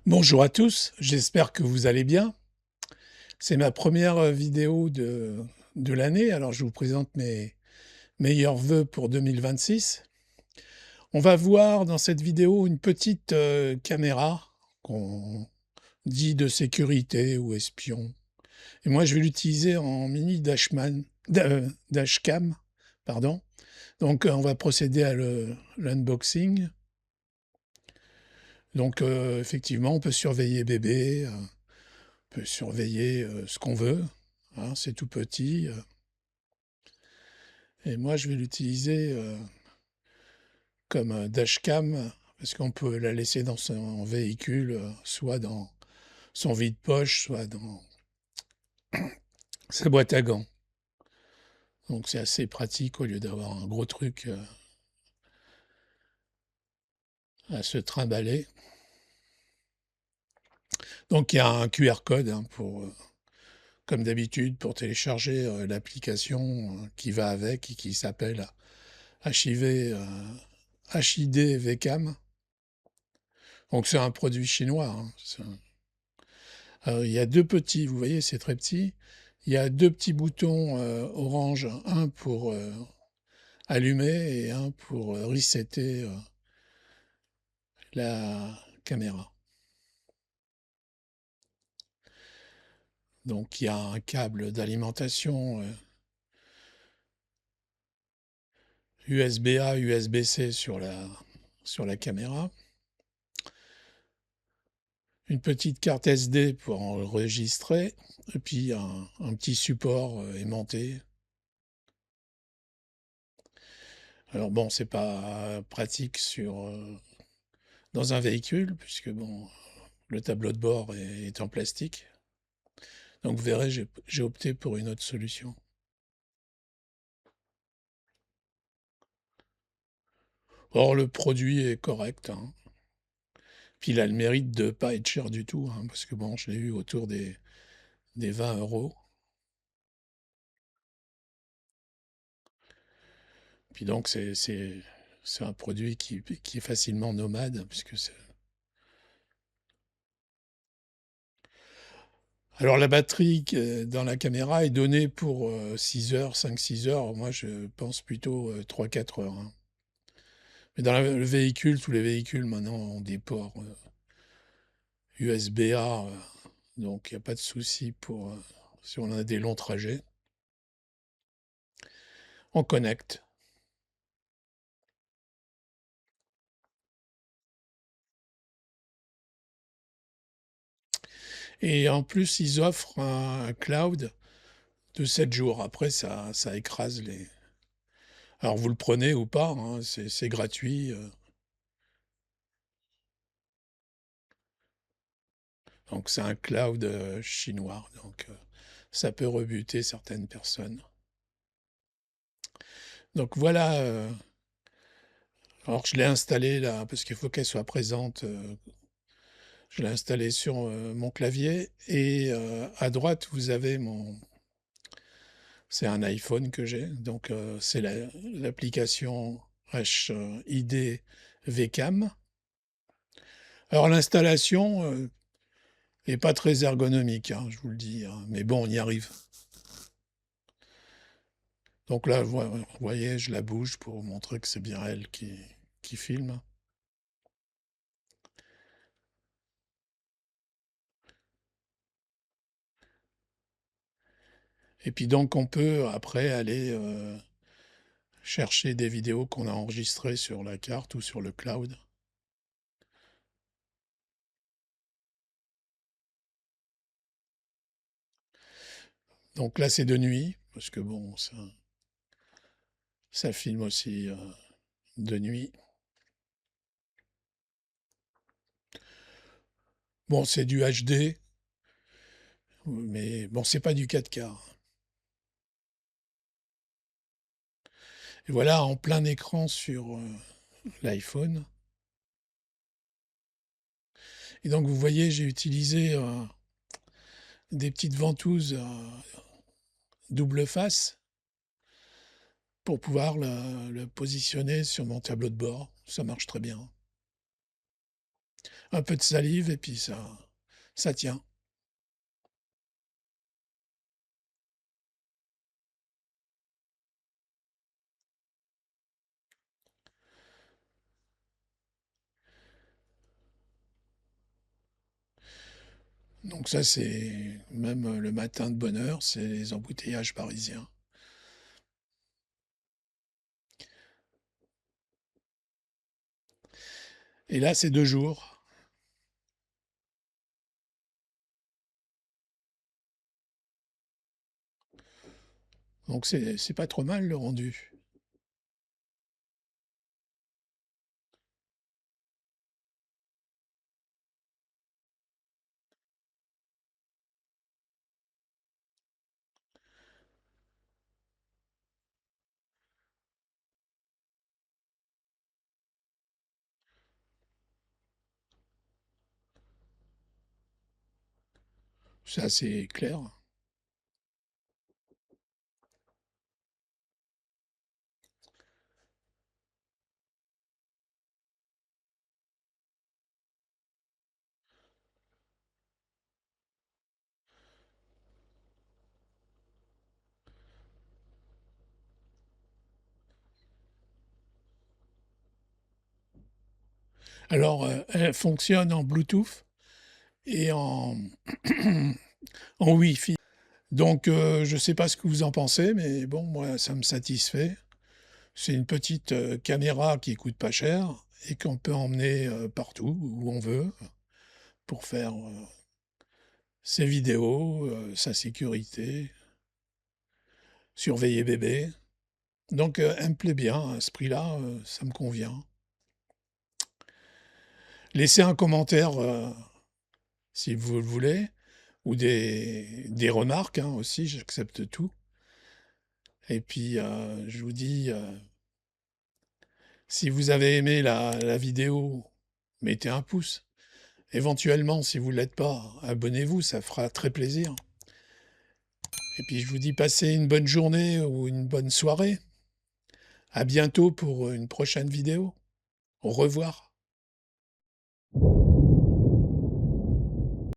Bonjour à tous, j'espère que vous allez bien. C'est ma première vidéo de l'année, alors je vous présente mes meilleurs vœux pour 2026. On va voir dans cette vidéo une petite caméra qu'on dit de sécurité ou espion. Et moi, je vais l'utiliser en mini dashcam, pardon. Donc, on va procéder à l'unboxing. Donc, effectivement, on peut surveiller bébé, peut surveiller ce qu'on veut, hein, c'est tout petit. Et moi, je vais l'utiliser comme un dashcam parce qu'on peut la laisser dans son véhicule, soit dans son vide-poche, soit dans sa boîte à gants. Donc c'est assez pratique au lieu d'avoir un gros truc à se trimballer. Donc il y a un QR code hein, comme d'habitude, pour télécharger l'application qui va avec et qui s'appelle HID VCAM. Donc c'est un produit chinois. Hein. Il y a deux petits, vous voyez, c'est très petit. Il y a deux petits boutons orange, un pour allumer et un pour resetter la caméra. Donc il y a un câble d'alimentation USB-A, USB-C sur la caméra. Une petite carte SD pour enregistrer. Et puis un petit support aimanté. Alors bon, c'est pas pratique dans un véhicule, puisque bon, le tableau de bord est en plastique. Donc vous verrez, j'ai opté pour une autre solution. Or, le produit est correct. Hein. Puis il a le mérite de ne pas être cher du tout, hein, parce que bon, je l'ai eu autour des 20 euros. Puis donc, c'est un produit qui est facilement nomade, puisque c'est... Alors la batterie dans la caméra est donnée pour 6 heures, 5-6 heures. Moi, je pense plutôt 3-4 heures. Hein. Mais dans le véhicule, tous les véhicules maintenant ont des ports USB-A, donc il n'y a pas de souci pour si on a des longs trajets. On connecte. Et en plus, ils offrent un cloud de 7 jours. Après, ça écrase les... Alors vous le prenez ou pas, hein, c'est gratuit. Donc c'est un cloud chinois. Donc ça peut rebuter certaines personnes. Donc voilà. Alors je l'ai installé là, parce qu'il faut qu'elle soit présente. Je l'ai installé sur mon clavier. Et à droite, vous avez mon... C'est un iPhone que j'ai. Donc c'est l'application HID VCAM. Alors l'installation n'est pas très ergonomique, hein, je vous le dis, hein, mais bon, on y arrive. Donc là, vous voyez, je la bouge pour vous montrer que c'est bien elle qui filme. Et puis donc on peut après aller chercher des vidéos qu'on a enregistrées sur la carte ou sur le cloud. Donc là c'est de nuit, parce que bon, ça filme aussi de nuit. Bon, c'est du HD, mais bon, c'est pas du 4K. Et voilà, en plein écran sur l'iPhone. Et donc, vous voyez, j'ai utilisé des petites ventouses double face pour pouvoir le positionner sur mon tableau de bord. Ça marche très bien. Un peu de salive et puis ça tient. Donc ça, c'est même le matin de bonne heure, c'est les embouteillages parisiens. Et là, c'est 2 jours. Donc c'est pas trop mal le rendu. C'est assez clair. Alors, elle fonctionne en Bluetooth et en Wi-Fi. Donc, je ne sais pas ce que vous en pensez, mais bon, moi, ça me satisfait. C'est une petite caméra qui coûte pas cher et qu'on peut emmener partout où on veut pour faire ses vidéos, sa sécurité, surveiller bébé. Donc, elle me plaît bien. À ce prix-là, ça me convient. Laissez un commentaire si vous le voulez, ou des remarques hein, aussi, j'accepte tout. Et puis, je vous dis, si vous avez aimé la vidéo, mettez un pouce. Éventuellement, si vous ne l'êtes pas, abonnez-vous, ça fera très plaisir. Et puis, je vous dis, passez une bonne journée ou une bonne soirée. À bientôt pour une prochaine vidéo. Au revoir.